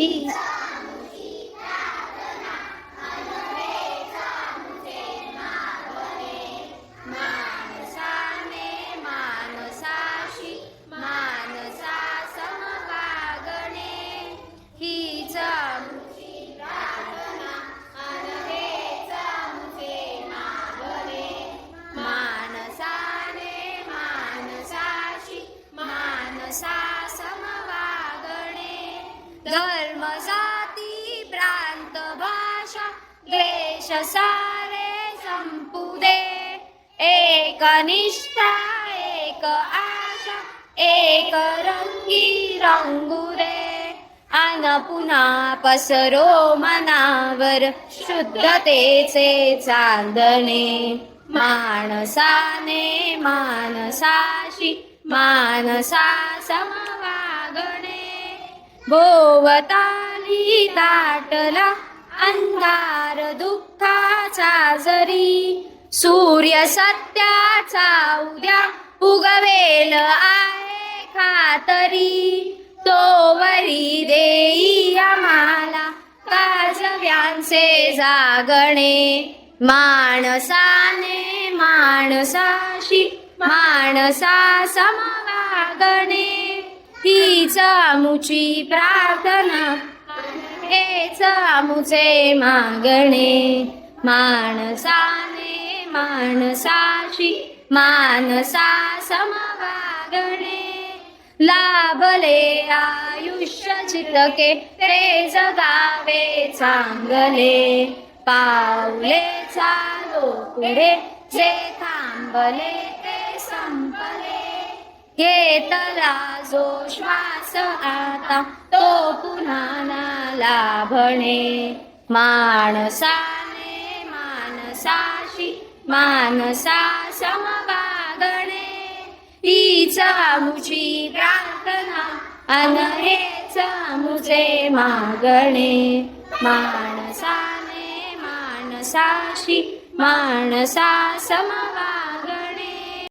ही मानसाने मानसाशी मानसा समवागणे हीच आमची प्रार्थना अन हेच आमचे मागणे मानसाने मानसाशी मानसा समवागणे धर्म जाती प्रांत भाषा द्वेष सारे संपुदे एक निष्ठा एक आशा एक रंगी रंगुरे अन पुन्हा पसरो मनावर शुद्धतेचे चांदणे माणसाने मानसाशी मानसा समवागणे भोवताली दाटला अंधार दुःखाचा जरी सूर्य सत्याचा उद्या उगवेल आहे खातरी तोवरी देई आम्हाला काजव्यांचे जागणे माणसाने माणसाशी माणसा समवागणे हीच आमुची प्रार्थना हेच आमुचे मागणे माणसाने माणसाशी मानसा समवागणे लाभले आयुष्य चितके ते जगावे चांगले पावले चालो पुढे जे थांबले ते संपले घेतला जो श्वास आता तो पुन्हा ना लाभणे माणसाने मानसाशी मानसा समवागणे हीच आमुची प्रार्थना अन हेच आमुचे मागणे माणसाने मानसाशी मानसा समवागणे